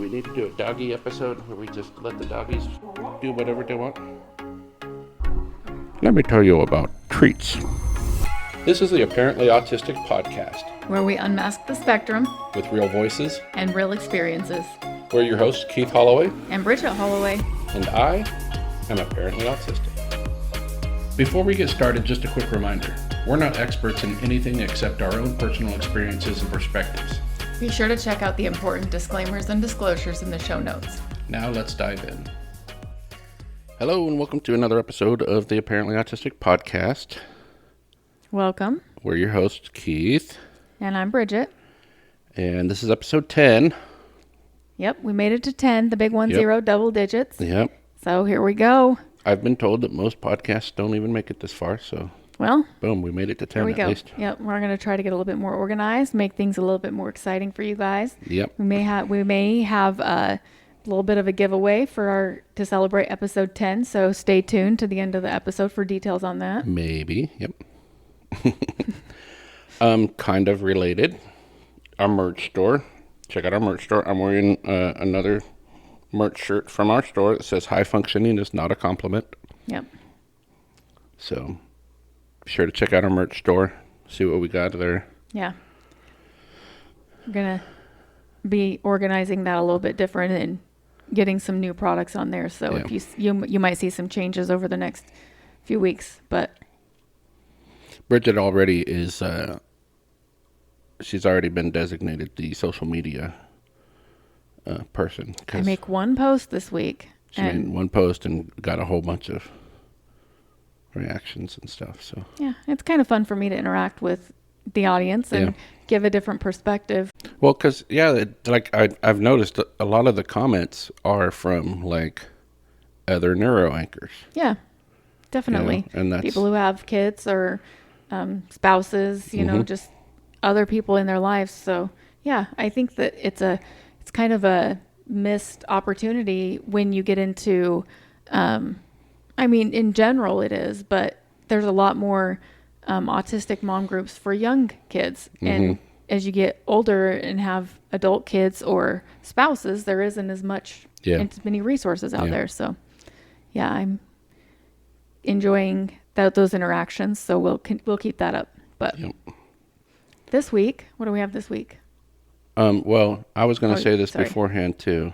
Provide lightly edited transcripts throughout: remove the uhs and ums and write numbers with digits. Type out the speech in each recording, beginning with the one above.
we need to do a doggy episode where we just let the doggies do whatever they want? Let me tell you about treats. This is the Apparently Autistic podcast, where we unmask the spectrum with real voices and real experiences. We're your hosts, Keith Holloway and Bridget Holloway. And I am apparently autistic. Before we get started, just a quick reminder. We're not experts in anything except our own personal experiences and perspectives. Be sure to check out the important disclaimers and disclosures in the show notes. Now let's dive in. Hello and welcome to another episode of the Apparently Autistic podcast. Welcome. We're your hosts, Keith. And I'm Bridget. And this is episode 10. Yep, we made it to 10, the big 10, double digits. Yep. So here we go. I've been told that most podcasts don't even make it this far, so... Well, boom, we made it to 10 here we at go. least. Yep, we're going to try to get a little bit more organized, make things a little bit more exciting for you guys. Yep. We may have a little bit of a giveaway to celebrate episode 10, so stay tuned to the end of the episode for details on that. Maybe, yep. Kind of related, our merch store. Check out our merch store. I'm wearing another merch shirt from our store that says high functioning is not a compliment. Yep. So be sure to check out our merch store, see what we got there. Yeah. We're going to be organizing that a little bit different and getting some new products on there. So if you might see some changes over the next few weeks, but Bridget already is she's already been designated the social media person. I make one post this week. She made one post and got a whole bunch of reactions and stuff. So yeah, it's kind of fun for me to interact with the audience and give a different perspective. Well, because I've noticed a lot of the comments are from like other neuro anchors. Yeah, definitely. And that's people who have kids or spouses, you know, just other people in their lives. So yeah, I think that it's kind of a missed opportunity when you get into, I mean, in general it is, but there's a lot more autistic mom groups for young kids. And as you get older and have adult kids or spouses, there isn't as many resources out there. So yeah, I'm enjoying those interactions. So we'll keep that up. But this week, what do we have this week? Well, I was going to say this beforehand too,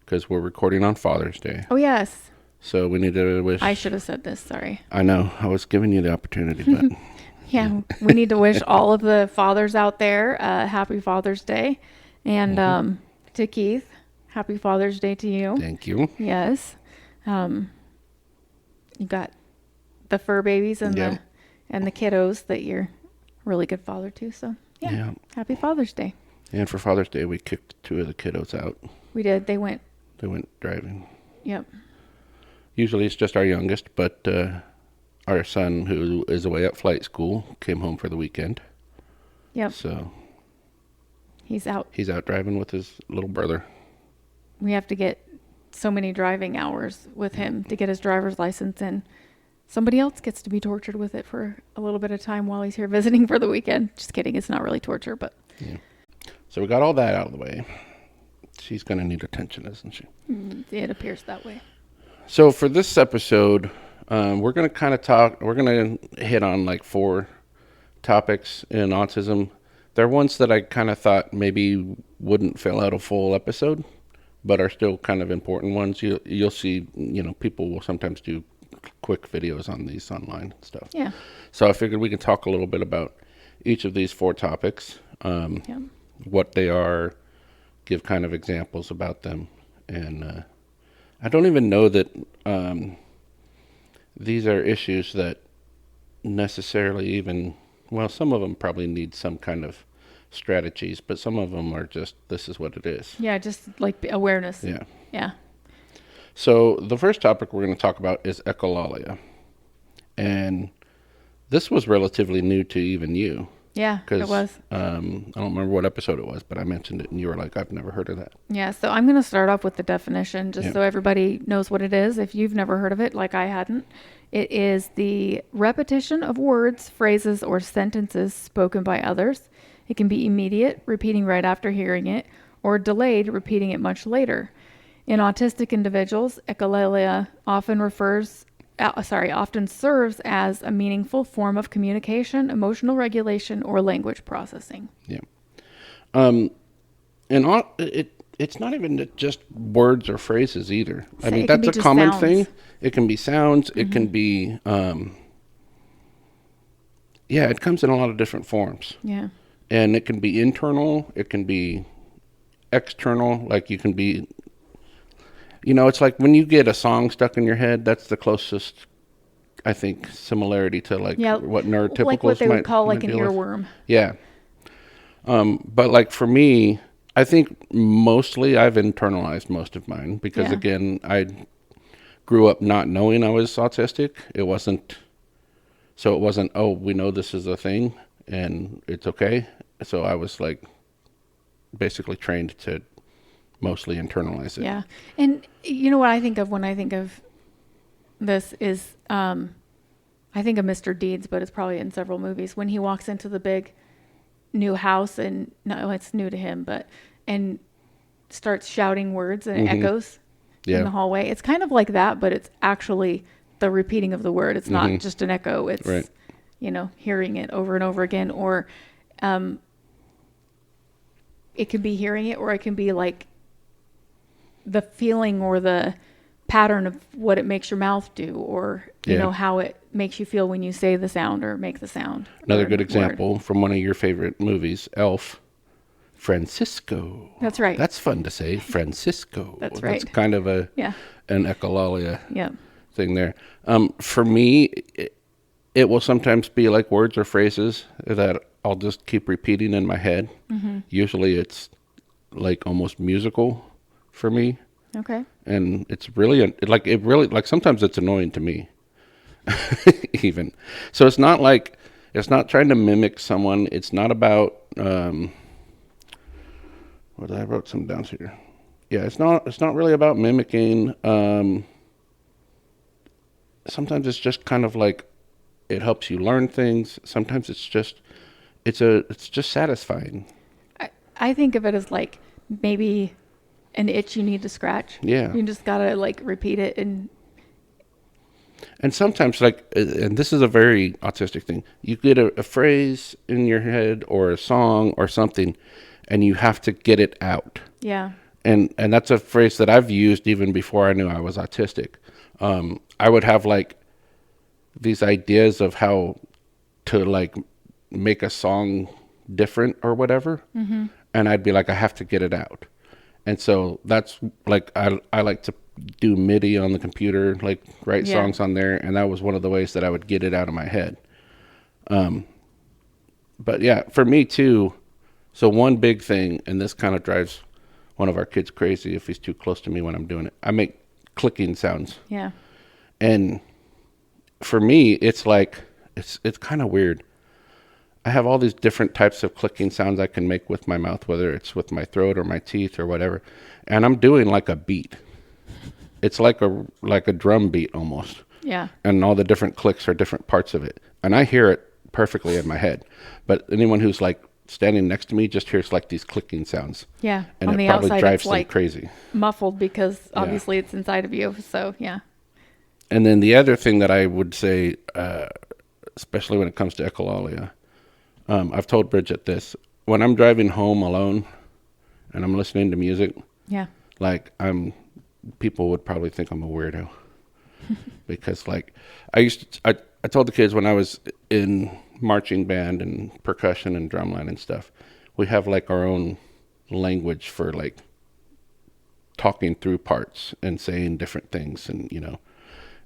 because we're recording on Father's Day. Oh, yes. So we need to wish... I should have said this, sorry. I know. I was giving you the opportunity, but... Yeah, we need to wish all of the fathers out there happy Father's Day. And to Keith, happy Father's Day to you. Thank you. Yes. You got the fur babies and the kiddos that you're a really good father to. So, yeah. Happy Father's Day. And for Father's Day, we kicked 2 of the kiddos out. We did. They went driving. Yep. Usually it's just our youngest, but our son, who is away at flight school, came home for the weekend. Yep. So he's out driving with his little brother. We have to get so many driving hours with him to get his driver's license, and somebody else gets to be tortured with it for a little bit of time while he's here visiting for the weekend. Just kidding. It's not really torture, but... Yeah. So we got all that out of the way. She's going to need attention, isn't she? It appears that way. So for this episode, we're going to kind of we're going to hit on like 4 topics in autism. They're ones that I kind of thought maybe wouldn't fill out a full episode, but are still kind of important ones. You'll see, people will sometimes do quick videos on these online and stuff. Yeah. So I figured we could talk a little bit about each of these 4 topics. What they are, give kind of examples about them. And I don't even know that these are issues that necessarily even, well, some of them probably need some kind of strategies, but some of them are just, this is what it is. Yeah, just like awareness. Yeah. Yeah. So the first topic we're going to talk about is echolalia. And this was relatively new to even you. Yeah, it was. I don't remember what episode it was, but I mentioned it and you were like, I've never heard of that. Yeah, so I'm going to start off with the definition just so everybody knows what it is. If you've never heard of it, like I hadn't, it is the repetition of words, phrases, or sentences spoken by others. It can be immediate, repeating right after hearing it, or delayed, repeating it much later. In autistic individuals, echolalia often serves as a meaningful form of communication, emotional regulation, or language processing. Yeah. It's not even just words or phrases either. I mean, It can that's be a just common sounds. thing. It can be sounds. It can be, it comes in a lot of different forms. Yeah. And it can be internal. It can be external. Like you can be, it's like when you get a song stuck in your head, that's the closest, I think, similarity to what neurotypicals like what they would call like an deal with. earworm. Yeah. But like for me, I think mostly I've internalized most of mine because again, I grew up not knowing I was autistic. It wasn't, oh, we know this is a thing and it's okay. So I was like basically trained to mostly internalize it. Yeah. And you know what I think of when I think of this is, I think of Mr. Deeds, but it's probably in several movies when he walks into the big new house and no, it's new to him, and starts shouting words and it echoes in the hallway. It's kind of like that, but it's actually the repeating of the word. It's not just an echo. It's, right. Hearing it over and over again, or, it could be hearing it, or it can be like the feeling or the pattern of what it makes your mouth do, or how it makes you feel when you say the sound or make the sound. Another good example from one of your favorite movies, Elf, Francisco. That's right. That's fun to say, Francisco. That's right. That's kind of an echolalia thing there. For me, it will sometimes be like words or phrases that I'll just keep repeating in my head. Usually it's like almost musical for me. Okay. And it's really sometimes it's annoying to me even. So it's not trying to mimic someone. It's not about, I wrote some down here. Yeah. It's not really about mimicking. Sometimes it's just kind of like, it helps you learn things. Sometimes it's just satisfying. I think of it as like maybe an itch you need to scratch. Yeah. You just gotta like repeat it and sometimes and this is a very autistic thing. You get a phrase in your head or a song or something and you have to get it out. Yeah. And that's a phrase that I've used even before I knew I was autistic. I would have like these ideas of how to like make a song different or whatever. And I'd be like, I have to get it out. And so that's like, I like to do MIDI on the computer, like write songs on there. And that was one of the ways that I would get it out of my head. But yeah, for me too. So one big thing, and this kind of drives one of our kids crazy if he's too close to me when I'm doing it. I make clicking sounds. Yeah. And for me, it's like, it's kind of weird. I have all these different types of clicking sounds I can make with my mouth, whether it's with my throat or my teeth or whatever. And I'm doing like a beat. It's like a drum beat almost. Yeah. And all the different clicks are different parts of it. And I hear it perfectly in my head. But anyone who's like standing next to me just hears like these clicking sounds. Yeah. And on it the probably outside, drives it's them like crazy. Muffled because obviously it's inside of you. So yeah. And then the other thing that I would say, especially when it comes to echolalia, I've told Bridget this. When I'm driving home alone and I'm listening to music, like people would probably think I'm a weirdo because like I told the kids when I was in marching band and percussion and drumline and stuff, we have like our own language for like talking through parts and saying different things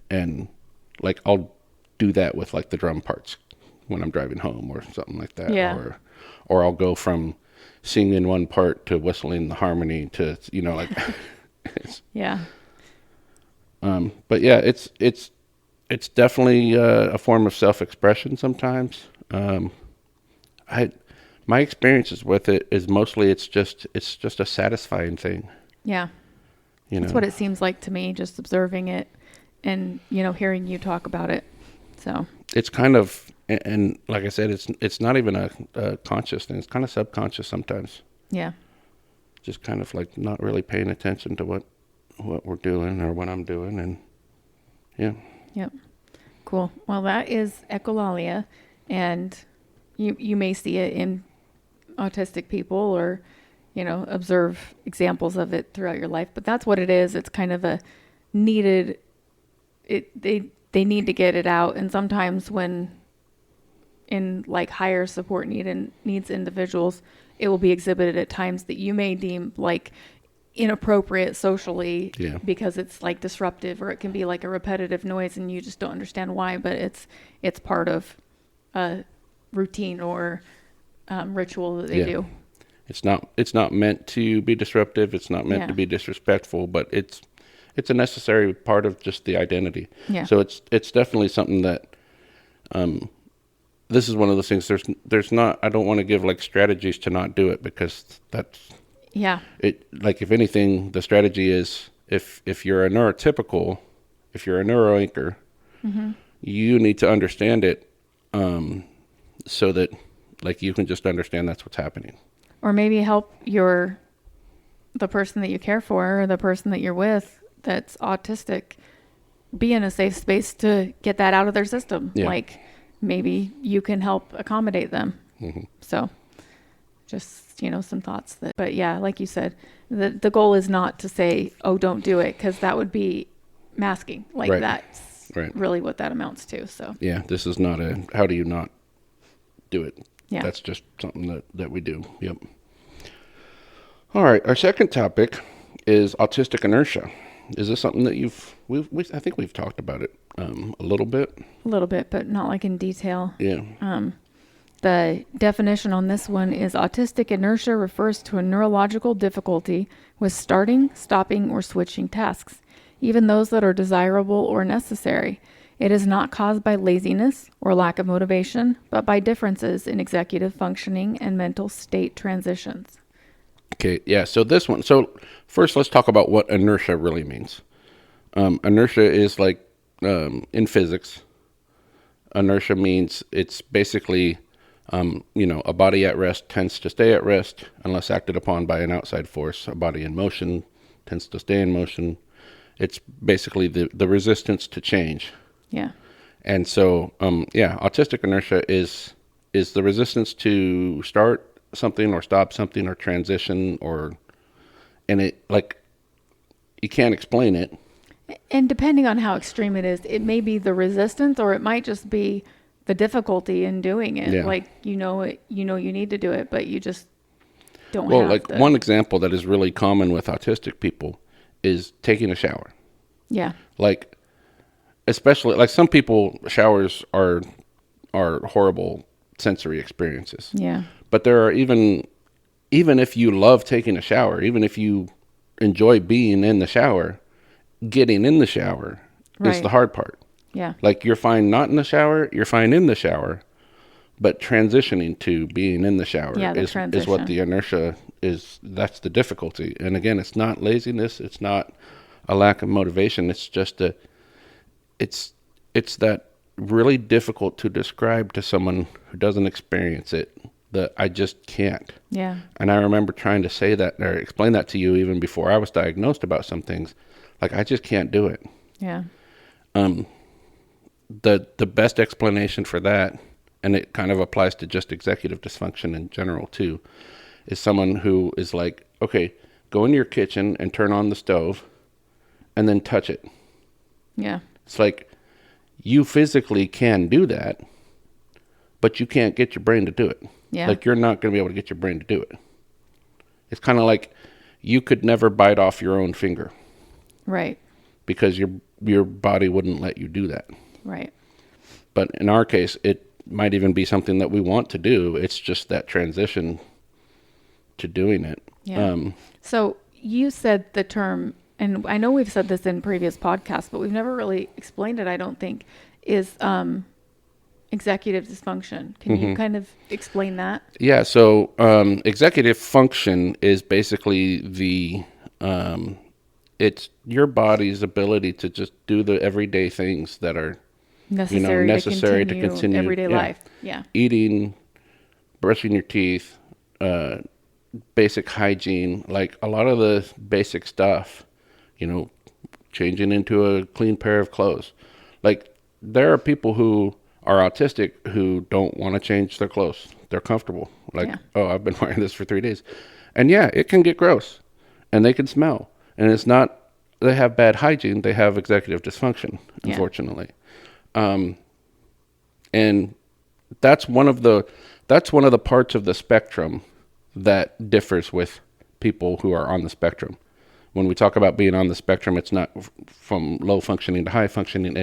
and like I'll do that with like the drum parts when I'm driving home or something like that. Yeah. Or I'll go from singing one part to whistling the harmony to, like, yeah. But yeah, it's definitely a form of self-expression sometimes. My experiences with it is mostly it's just a satisfying thing. Yeah. That's what it seems like to me, just observing it and, hearing you talk about it. So it's kind of, and like I said, it's not even a conscious thing. It's kind of subconscious sometimes. Yeah. just kind of like not really paying attention to what we're doing or what I'm doing. And yeah. Yep. Cool. Well, that is echolalia, and you may see it in autistic people or, observe examples of it throughout your life, but that's what it is. It's kind of a needed, they need to get it out. And sometimes when in like higher support needs individuals, it will be exhibited at times that you may deem like inappropriate socially, because it's like disruptive, or it can be like a repetitive noise and you just don't understand why, but it's part of a routine or ritual that they do. It's not meant to be disruptive. It's not meant to be disrespectful, but it's a necessary part of just the identity. Yeah. So it's definitely something that this is one of those things. There's not. I don't want to give like strategies to not do it, because that's it. Like if anything, the strategy is if you're a neurotypical, if you're a neuroanchor, you need to understand it, so that like you can just understand that's what's happening. Or maybe help the person that you care for, or the person that you're with that's autistic, be in a safe space to get that out of their system. Yeah. Like maybe you can help accommodate them. So just, some thoughts but yeah, like you said, the goal is not to say, oh, don't do it, because that would be masking. Like that's really what that amounts to. So yeah, this is not how do you not do it? Yeah. That's just something that we do. Yep. All right. Our second topic is autistic inertia. Is this something that I think we've talked about it a little bit. A little bit, but not like in detail. Yeah. The definition on this one is autistic inertia refers to a neurological difficulty with starting, stopping, or switching tasks, even those that are desirable or necessary. It is not caused by laziness or lack of motivation, but by differences in executive functioning and mental state transitions. Okay, yeah, so this one. So first, let's talk about what inertia really means. Inertia is like, in physics, inertia means it's basically, a body at rest tends to stay at rest unless acted upon by an outside force. A body in motion tends to stay in motion. It's basically the resistance to change. Yeah. And so, autistic inertia is the resistance to start something or stop something or transition, and it, like, you can't explain it. And depending on how extreme it is, it may be the resistance, or it might just be the difficulty in doing it. Yeah. Like, you need to do it, but you just don't Well, have like one example that is really common with autistic people is taking a shower. Yeah. Like, especially like some people, showers are horrible sensory experiences. Yeah. But there are even if you love taking a shower, even if you enjoy being in the shower, getting in the shower is the hard part. Yeah. Like you're fine not in the shower, you're fine in the shower, but transitioning to being in the shower is what the inertia is. That's the difficulty. And again, it's not laziness, it's not a lack of motivation. It's just it's that really difficult to describe to someone who doesn't experience it, that I just can't. Yeah. And I remember trying to say that or explain that to you even before I was diagnosed about some things. Like, I just can't do it. Yeah. The best explanation for that, and it kind of applies to just executive dysfunction in general too, is someone who is like, okay, go into your kitchen and turn on the stove and then touch it. Yeah. It's like, you physically can do that, but you can't get your brain to do it. Yeah. Like, you're not going to be able to get your brain to do it. It's kind of like you could never bite off your own finger. Right. Because your body wouldn't let you do that. Right. But in our case, it might even be something that we want to do. It's just that transition to doing it. Yeah. So you said the term, and I know we've said this in previous podcasts, but we've never really explained it, I don't think, is executive dysfunction. Can you kind of explain that? Yeah. So executive function is basically it's your body's ability to just do the everyday things that are necessary to continue everyday life. Yeah. Eating, brushing your teeth, basic hygiene, like a lot of the basic stuff, you know, changing into a clean pair of clothes. Like there are people who are autistic who don't want to change their clothes. They're comfortable. Like, Yeah. oh, I've been wearing this for 3 days. And yeah, it can get gross and they can smell. And it's not, they have bad hygiene. They have executive dysfunction, Yeah. unfortunately. And that's one of the parts of the spectrum that differs with people who are on the spectrum. When we talk about being on the spectrum, it's not from low functioning to high functioning.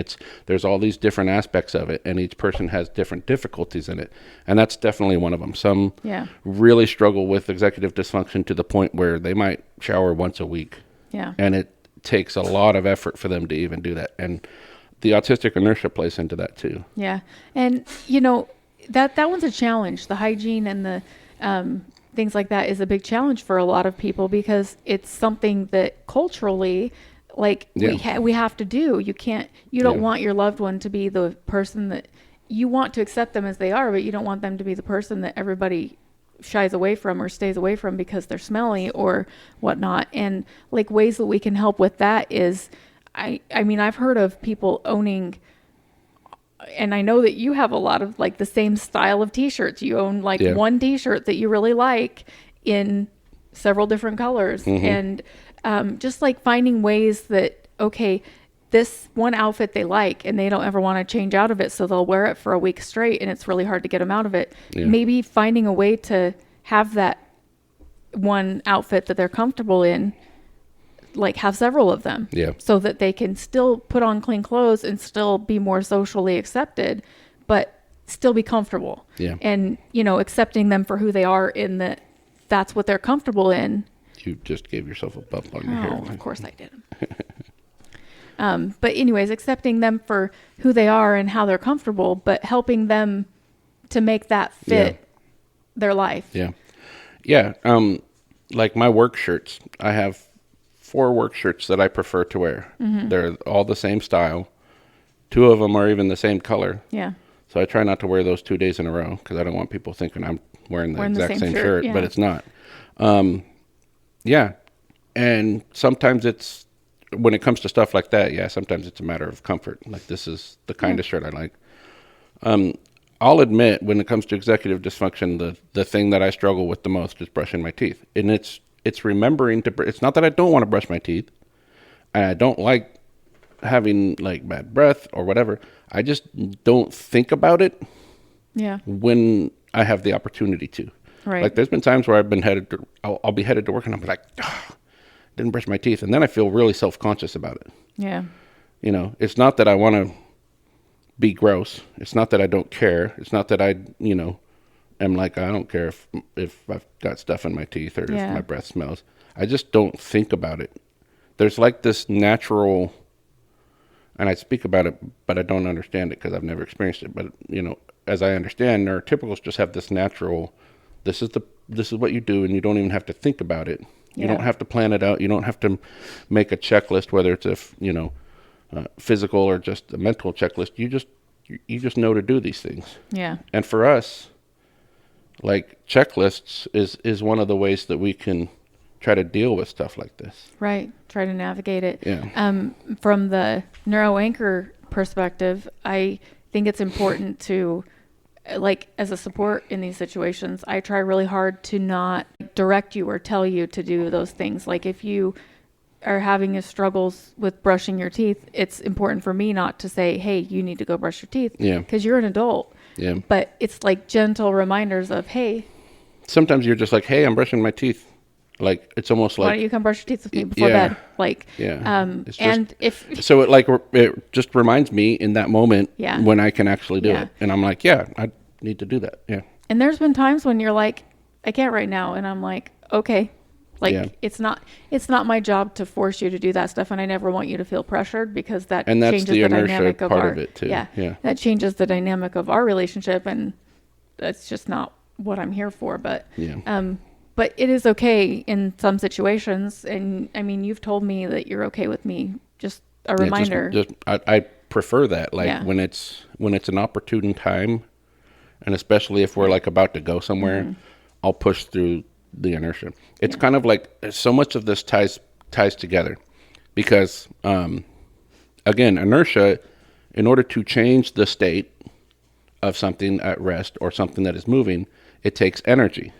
There's all these different aspects of it, and each person has different difficulties in it, and that's definitely one of them. Some really struggle with executive dysfunction to the point where they might shower once a week, and it takes a lot of effort for them to even do that. And the autistic inertia plays into that too. Yeah, and that one's a challenge. The hygiene and the things like that is a big challenge for a lot of people because it's something that culturally, like we have to do. You don't want your loved one to be the person that you want to accept them as they are, but you don't want them to be the person that everybody shies away from or stays away from because they're smelly or whatnot. And like ways that we can help with that is, I mean, I've heard of people owning, and I know that you have a lot of like the same style of t-shirts. You own like one t-shirt that you really like in several different colors. And just like finding ways that, okay, this one outfit they like and they don't ever want to change out of it. So they'll wear it for a week straight and it's really hard to get them out of it. Maybe finding a way to have that one outfit that they're comfortable in, like have several of them so that they can still put on clean clothes and still be more socially accepted, but still be comfortable. And, accepting them for who they are in that's what they're comfortable in. You just gave yourself a bump on your hair. Of course I did. But anyways, accepting them for who they are and how they're comfortable, but helping them to make that fit their life. Like my work shirts, I have 4 work shirts that I prefer to wear. They're all the same style. 2 of them are even the same color. So I try not to wear those 2 days in a row because I don't want people thinking I'm wearing the exact same shirt, but it's not. And sometimes it's, when it comes to stuff like that, sometimes it's a matter of comfort. Like this is the kind of shirt I like. I'll admit when it comes to executive dysfunction, the thing that I struggle with the most is brushing my teeth. And it's remembering to, it's not that I don't want to brush my teeth. And I don't like having like bad breath or whatever. I just don't think about it when I have the opportunity to. Like there's been times where I've been I'll be headed to work and I'm like, didn't brush my teeth. And then I feel really self-conscious about it. It's not that I want to be gross. It's not that I don't care. It's not that I, am like, I don't care if I've got stuff in my teeth or if my breath smells. I just don't think about it. There's like this natural, and I speak about it, but I don't understand it because I've never experienced it. But, as I understand, neurotypicals just have this natural, this is what you do, and you don't even have to think about it. You don't have to plan it out. You don't have to make a checklist, whether it's physical or just a mental checklist. You just know to do these things. And for us, like checklists is one of the ways that we can try to deal with stuff like this. Try to navigate it. From the neuroanchor perspective, I think it's important to, like, as a support in these situations, I try really hard to not direct you or tell you to do those things. Like if you are having a struggles with brushing your teeth, it's important for me not to say, hey, you need to go brush your teeth, because you're an adult. But it's like gentle reminders of, hey. Sometimes you're just like, hey, I'm brushing my teeth. Like it's almost like, why don't you come brush your teeth with me before bed? Like, it's just, and so it just reminds me in that moment when I can actually do it, and I'm like, I need to do that. And there's been times when you're like, I can't right now, and I'm like, okay. Like it's not my job to force you to do that stuff, and I never want you to feel pressured because that changes the dynamic of our it too. That changes the dynamic of our relationship, and that's just not what I'm here for. But but it is okay in some situations, and I mean, you've told me that you're okay with me. Just a reminder. I prefer that, like when it's an opportune time, and especially if we're like about to go somewhere, I'll push through the inertia. It's kind of like so much of this ties together because, again, inertia, in order to change the state of something at rest or something that is moving, it takes energy.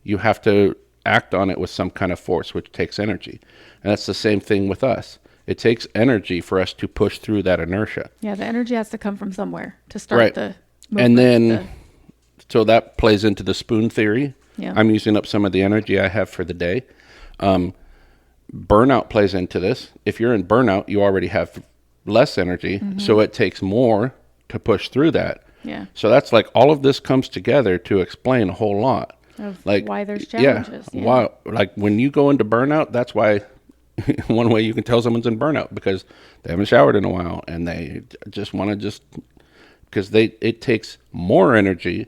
You have to act on it with some kind of force, which takes energy. And that's the same thing with us. It takes energy for us to push through that inertia. Yeah, the energy has to come from somewhere to start the movement. And then, so that plays into the spoon theory. Yeah. I'm using up some of the energy I have for the day. Burnout plays into this. If you're in burnout, you already have less energy, so it takes more to push through that. Yeah. So that's like all of this comes together to explain a whole lot. Of Like why there's challenges. Yeah. Why, like when you go into burnout, that's why one way you can tell someone's in burnout because they haven't showered in a while and they just want to because it takes more energy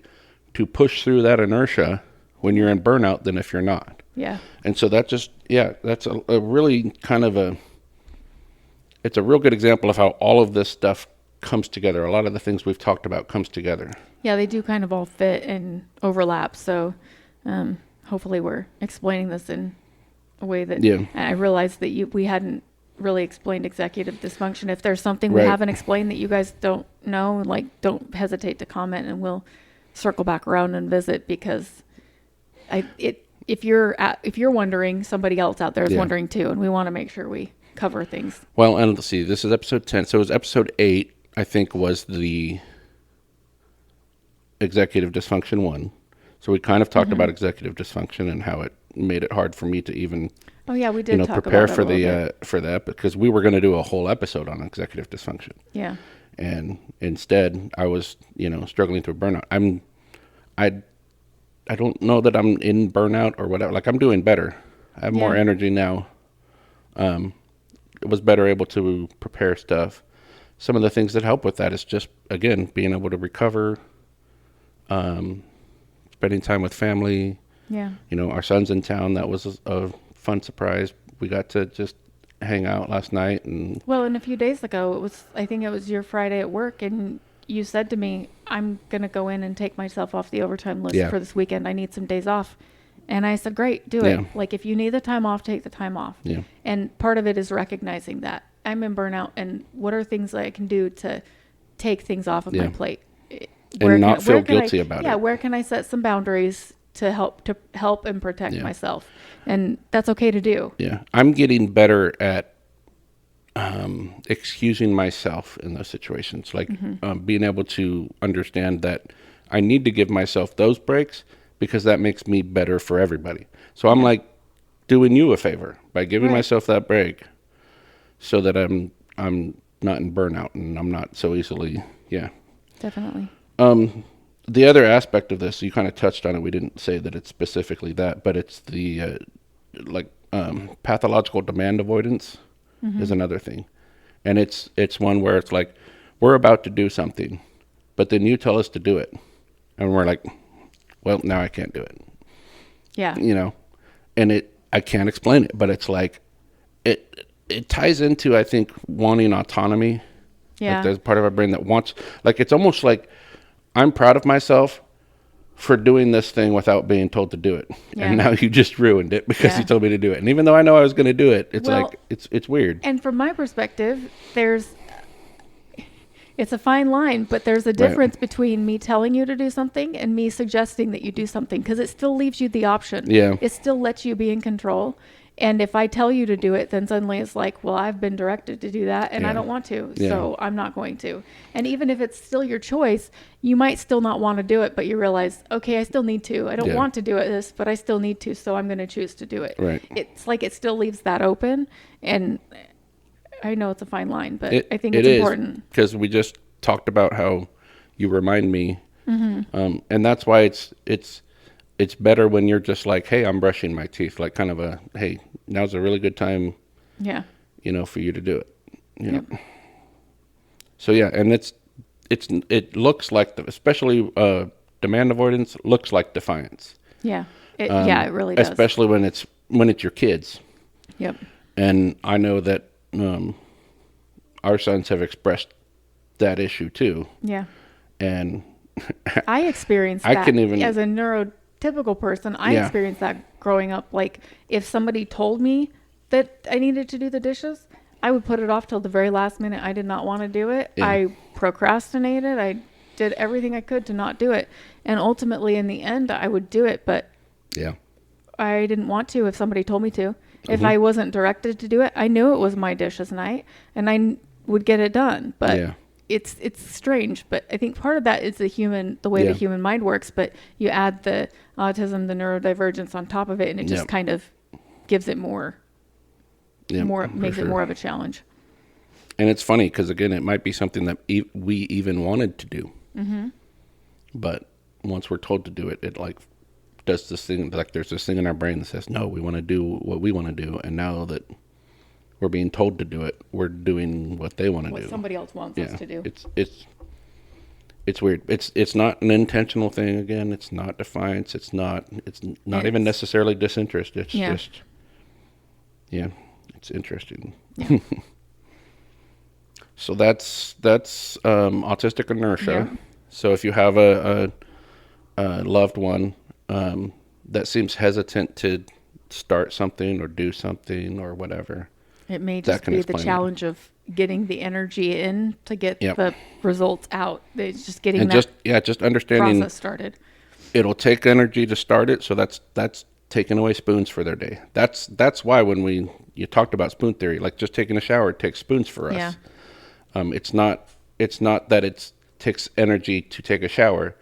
to push through that inertia when you're in burnout than if you're not. Yeah. And so that just, that's a really kind of it's a real good example of how all of this stuff comes together. A lot of the things we've talked about comes together. Yeah, they do kind of all fit and overlap. So hopefully we're explaining this in a way that, and I realized that we hadn't really explained executive dysfunction. If there's something we haven't explained that you guys don't know, like don't hesitate to comment and we'll circle back around and visit because if you're wondering, somebody else out there is wondering too, and we want to make sure we cover things. Well, and let's see, this is episode 10. So it was episode 8, I think, was the executive dysfunction one. So we kind of talked about executive dysfunction and how it made it hard for me to even we did talk prepare about for the because we were going to do a whole episode on executive dysfunction. Yeah. And instead, I was struggling through burnout. I don't know that I'm in burnout or whatever. Like I'm doing better. I have more energy now. Was better able to prepare stuff. Some of the things that help with that is just, again, being able to recover, spending time with family. Yeah. Our son's in town. That was a fun surprise. We got to just hang out last night. And a few days ago, I think it was your Friday at work, and you said to me, I'm going to go in and take myself off the overtime list for this weekend. I need some days off. And I said, great, do it. Like if you need the time off, take the time off. Yeah. And part of it is recognizing that I'm in burnout and what are things that I can do to take things off of my plate. And not feel guilty about it. Yeah, where can I set some boundaries to help and protect myself? And that's okay to do. Yeah. I'm getting better at excusing myself in those situations. Like being able to understand that I need to give myself those breaks because that makes me better for everybody. So I'm like doing you a favor by giving myself that break so that I'm not in burnout and I'm not so easily, Definitely. The other aspect of this, you kind of touched on it. We didn't say that it's specifically that, but it's the pathological demand avoidance is another thing. And it's one where it's like, we're about to do something, but then you tell us to do it. And we're like, well, now I can't do it. Yeah. And I can't explain it, but it's like, it ties into, I think, wanting autonomy. Yeah. Like there's part of our brain that wants, like, it's almost like I'm proud of myself for doing this thing without being told to do it. Yeah. And now you just ruined it because you told me to do it. And even though I know I was going to do it, it's like, it's weird. And from my perspective, it's a fine line, but there's a difference between me telling you to do something and me suggesting that you do something, because it still leaves you the option. Yeah. It still lets you be in control. And if I tell you to do it, then suddenly it's like, well, I've been directed to do that and I don't want to, so I'm not going to. And even if it's still your choice, you might still not want to do it, but you realize, okay, I still need to. I don't want to do this, but I still need to, so I'm going to choose to do it. Right. It's like it still leaves that open, and I know it's a fine line, but I think it's important. Because we just talked about how you remind me, and that's why it's better when you're just like, hey, I'm brushing my teeth, like kind of hey, now's a really good time, for you to do it. Yep. So and it looks like, especially demand avoidance looks like defiance. Yeah, it really does. Especially when it's your kids. Yep. And I know that our sons have expressed that issue too. Yeah. And I experienced that as a neurodivergent typical person. I Yeah. experienced that growing up. Like, if somebody told me that I needed to do the dishes, I would put it off till the very last minute. I did not want to do it. Yeah. I procrastinated. I did everything I could to not do it. And ultimately, in the end, I would do it, but Yeah. I didn't want to if somebody told me to. If Mhm. I wasn't directed to do it, I knew it was my dishes night, and would get it done. But Yeah. it's strange. But I think part of that is the way Yeah. the human mind works. But you add the autism, the neurodivergence on top of it, and it just Yep. kind of gives it more, Yeah. makes it sure. more of a challenge. And it's funny because, again, it might be something that we even wanted to do. Mm-hmm. But once we're told to do it, it like does this thing, like there's this thing in our brain that says, no, we want to do what we want to do. And now that we're being told to do it, we're doing what they want to What do. somebody else wants us to do. It's weird. It's not an intentional thing. Again, it's not defiance. It's not even necessarily disinterest. It's just, it's interesting. Yeah. So that's autistic inertia. Yeah. So if you have a loved one that seems hesitant to start something or do something or whatever, It may that just can be the explain it. challenge of getting the energy in to get Yep. the results out. It's just getting and that just understanding process started. it'll take energy to start it. So that's taking away spoons for their day. That's why when you talked about spoon theory, like just taking a shower takes spoons for us. Yeah. It's not that it takes energy to take a shower.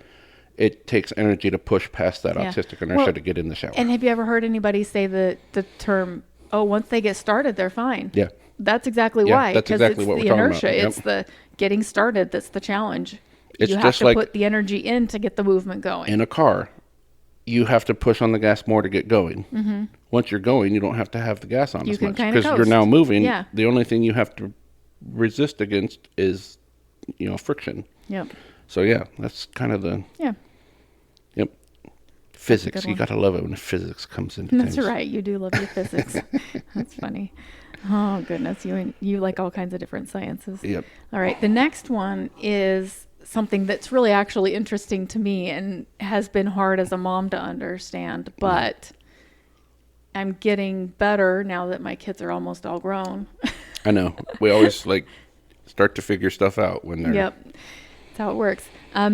It takes energy to push past that Yeah. autistic inertia Well, to get in the shower. And have you ever heard anybody say the term, oh, once they get started, they're fine? Yeah. That's exactly Yeah, why. that's 'Cause exactly it's what the we're talking inertia. about. Yep. It's the getting started that's the challenge. It's you have just to like put the energy in to get the movement going. in a car, you have to push on the gas more to get going. Mm-hmm. Once you're going, you don't have to have the gas on You as can much kinda because you're coast. now moving. Yeah. The only thing you have to resist against is, friction. Yep. So yeah, that's kind of the Yeah. yep. Physics. good You one. gotta love it when physics comes into That's things. right. You do love your physics. That's funny. Oh goodness, you like all kinds of different sciences. Yep. All right, the next one is something that's really actually interesting to me and has been hard as a mom to understand, but I'm getting better now that my kids are almost all grown. I know. We always start to figure stuff out when they're Yep. That's how it works.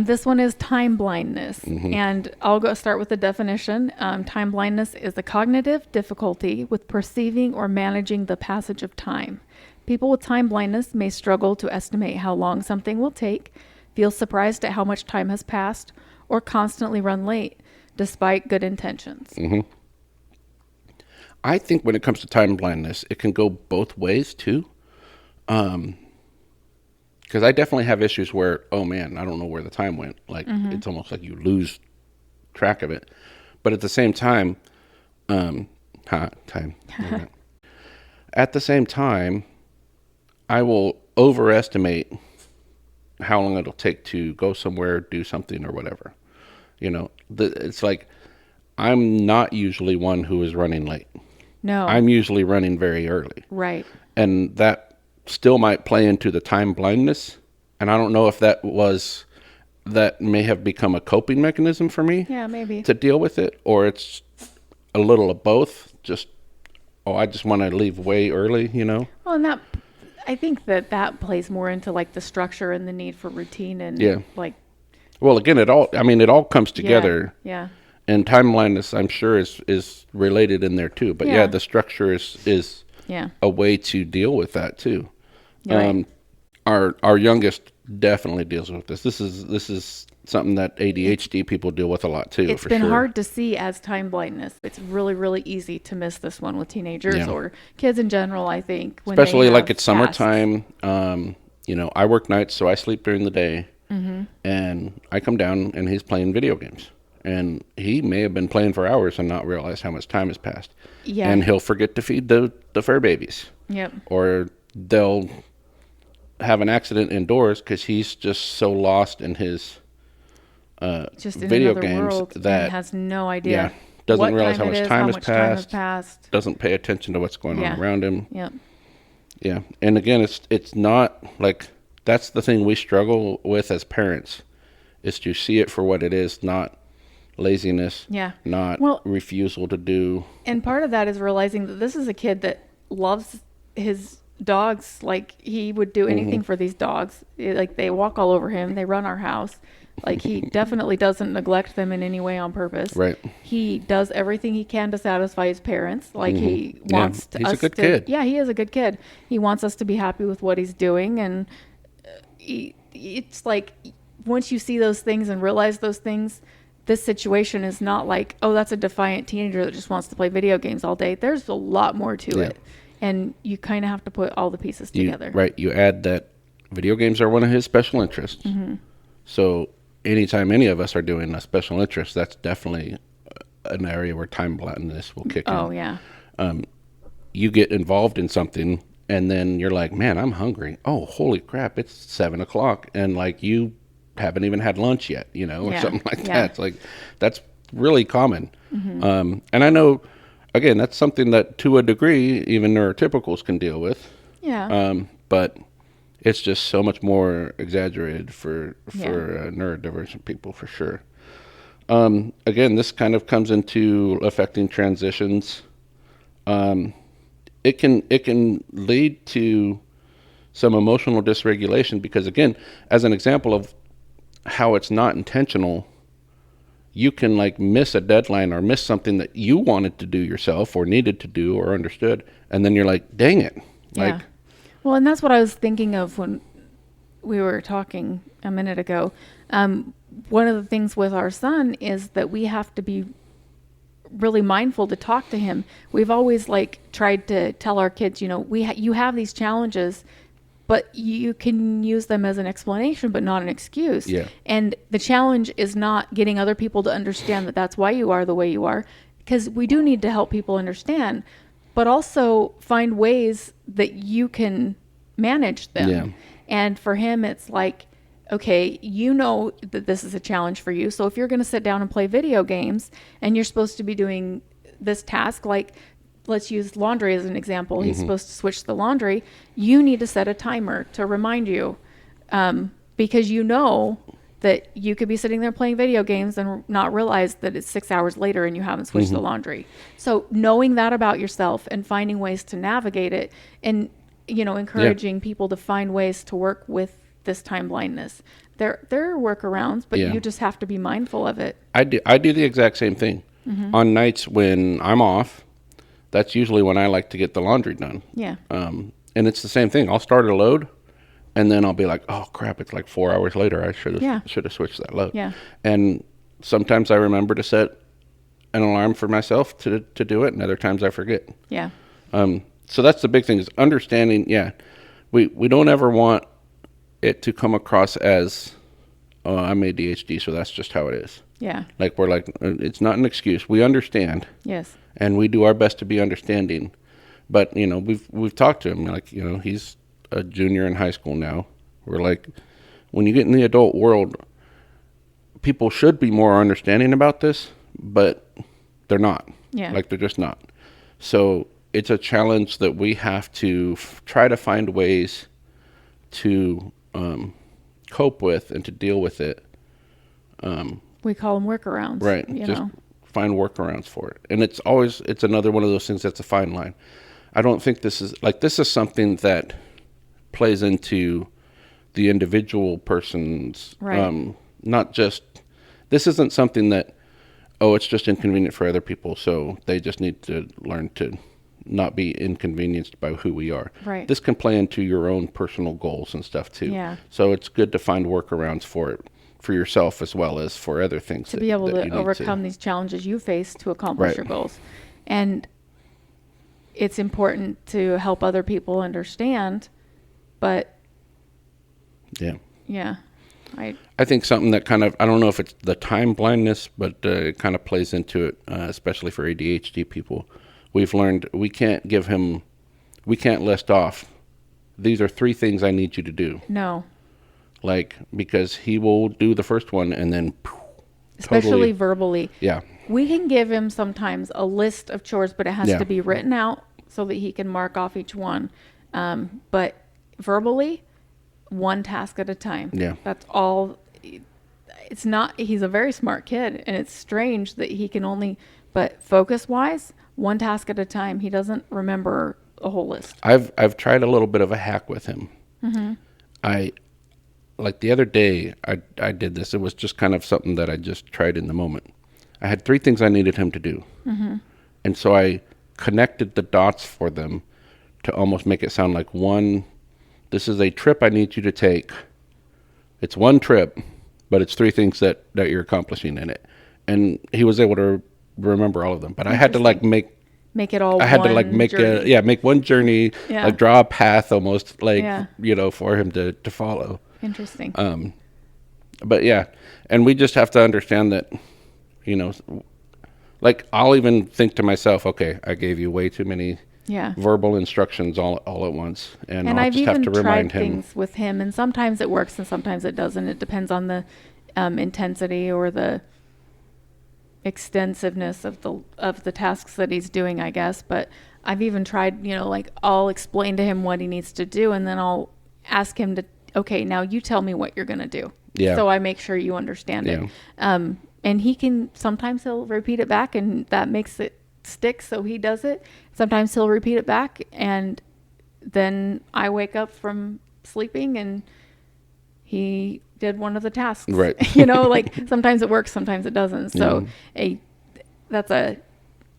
This one is time blindness. Mm-hmm. And I'll go start with the definition. Time blindness is a cognitive difficulty with perceiving or managing the passage of time. People with time blindness may struggle to estimate how long something will take, feel surprised at how much time has passed, or constantly run late, despite good intentions. Mm-hmm. I think when it comes to time blindness, it can go both ways too. Because I definitely have issues where, oh man, I don't know where the time went. Like it's almost like you lose track of it. But at the same time, time. At the same time, I will overestimate how long it'll take to go somewhere, do something, or whatever. It's like I'm not usually one who is running late. No. I'm usually running very early. Right. And that still might play into the time blindness. And I don't know if that may have become a coping mechanism for me Yeah, maybe. to deal with it, or it's a little of both. I just want to leave way early, Well, and I think that plays more into like the structure and the need for routine and Yeah. like Well, again, it all comes together. Yeah. And time blindness, I'm sure, is related in there too. But Yeah. the structure is Yeah. a way to deal with that too. Right. Our youngest definitely deals with this. This is something that ADHD people deal with a lot too. It's for been sure. hard to see as time blindness. It's really, really easy to miss this one with teenagers Yeah. or kids in general, I think. When they Especially like have it's summertime. I work nights, so I sleep during the day. Mm-hmm. And I come down and he's playing video games. And he may have been playing for hours and not realize how much time has passed. Yeah. And he'll forget to feed the fur babies. Yep. Or they'll have an accident indoors because he's just so lost in his Just in video another games world that and has no idea. doesn't what realize how it much is, time how has much time has passed. passed. Doesn't pay attention to what's going Yeah. on around him. Yep. Yeah. And again, it's not like that's the thing we struggle with as parents is to see it for what it is, not laziness, Yeah. not Well, refusal to do. and part of that is realizing that this is a kid that loves his dogs. Like he would do anything for these dogs. Like they walk all over him. They run our house. Like he definitely doesn't neglect them in any way on purpose. Right. He does everything he can to satisfy his parents. Like he Yeah, wants he's a us good to. kid. Yeah, he is a good kid. He wants us to be happy with what he's doing, and it's like once you see those things and realize those things, this situation is not like, oh, that's a defiant teenager that just wants to play video games all day. There's a lot more to it, and you kind of have to put all the pieces together. Right. You add that video games are one of his special interests. So anytime any of us are doing a special interest, that's definitely an area where time blindness will kick in. Oh yeah. You get involved in something and then you're like, man, I'm hungry. Oh, holy crap, it's 7:00. And like you haven't even had lunch yet, you know, or Yeah. something like Yeah. that. It's like, that's really common. And I know, again, that's something that to a degree, even neurotypicals can deal with. Yeah. But it's just so much more exaggerated for Yeah. neurodivergent people, for sure. Again, this kind of comes into affecting transitions. It can lead to some emotional dysregulation because, again, as an example of how it's not intentional, you can like miss a deadline or miss something that you wanted to do yourself or needed to do or understood, and then you're like, dang it. Yeah. Like, Well, and that's what I was thinking of when we were talking a minute ago. One of the things with our son is that we have to be really mindful to talk to him. We've always like tried to tell our kids, you know, you have these challenges, but you can use them as an explanation, but not an excuse. Yeah. And the challenge is not getting other people to understand that that's why you are the way you are, because we do need to help people understand, but also find ways that you can manage them. Yeah. And for him, it's like, okay, you know that this is a challenge for you. So if you're going to sit down and play video games and you're supposed to be doing this task, like let's use laundry as an example. He's supposed to switch the laundry. You need to set a timer to remind you, because you know that you could be sitting there playing video games and not realize that it's 6 hours later and you haven't switched the laundry. So knowing that about yourself and finding ways to navigate it, and you know, encouraging people to find ways to work with this time blindness. There are workarounds, but you just have to be mindful of it. I do the exact same thing. On nights when I'm off, that's usually when I like to get the laundry done. Yeah. And it's the same thing. I'll start a load, and then I'll be like, oh crap, it's like 4 hours later. I should have switched that load. Yeah. And sometimes I remember to set an alarm for myself to do it, and other times I forget. Yeah. So that's the big thing, is understanding. Yeah, we don't ever want it to come across as, oh, I'm ADHD, so that's just how it is. Yeah. Like we're like, it's not an excuse. We understand. Yes. And we do our best to be understanding. But, you know, we've talked to him, like, you know, he's a junior in high school now. We're like, when you get in the adult world, people should be more understanding about this, but they're not. Yeah. Like, they're just not. So it's a challenge that we have to try to find ways to cope with and to deal with it. We call them workarounds. Right. You Just know. find workarounds for it. And it's another one of those things that's a fine line. I don't think this is something that plays into the individual person's, Right. not just, this isn't something that, oh, it's just inconvenient for other people, so they just need to learn to not be inconvenienced by who we are. Right. This can play into your own personal goals and stuff too. Yeah. So it's good to find workarounds for it, for yourself as well as for other things. To be able to overcome these challenges you face to accomplish Right. your goals. And it's important to help other people understand, but yeah, I think something that kind of, I don't know if it's the time blindness, but it kind of plays into it, especially for ADHD people. We've learned we can't list off, these are 3 things I need you to do. no, Like, because he will do the first one and then especially totally, verbally. yeah, We can give him sometimes a list of chores, but it has Yeah. to be written out so that he can mark off each one. But verbally, one task at a time. Yeah. That's all. it's not, he's a very smart kid, and it's strange that he can only, but focus wise, one task at a time, he doesn't remember a whole list. I've tried a little bit of a hack with him. I like the other day I did this. It was just kind of something that I just tried in the moment. I had 3 things I needed him to do. And so I connected the dots for them to almost make it sound like one, this is a trip I need you to take. It's one trip, but it's 3 things that you're accomplishing in it. And he was able to remember all of them. But I had to like make it all. I had to like make journey. make one journey, Yeah. like draw a path almost, like, Yeah. for him to follow. Interesting. But yeah, and we just have to understand that, like I'll even think to myself, okay, I gave you way too many Yeah. verbal instructions all at once, and I'll I've just have even to tried remind him. things with him, and sometimes it works and sometimes it doesn't. It depends on the intensity or the extensiveness of the tasks that he's doing, I guess. But I've even tried, like I'll explain to him what he needs to do, and then I'll ask him to, okay, now you tell me what you're going to do. Yeah. So I make sure you understand it. And sometimes he'll repeat it back, and that makes it stick, so he does it. Sometimes he'll repeat it back, and then I wake up from sleeping and he did one of the tasks. Right. Like sometimes it works, sometimes it doesn't. So that's a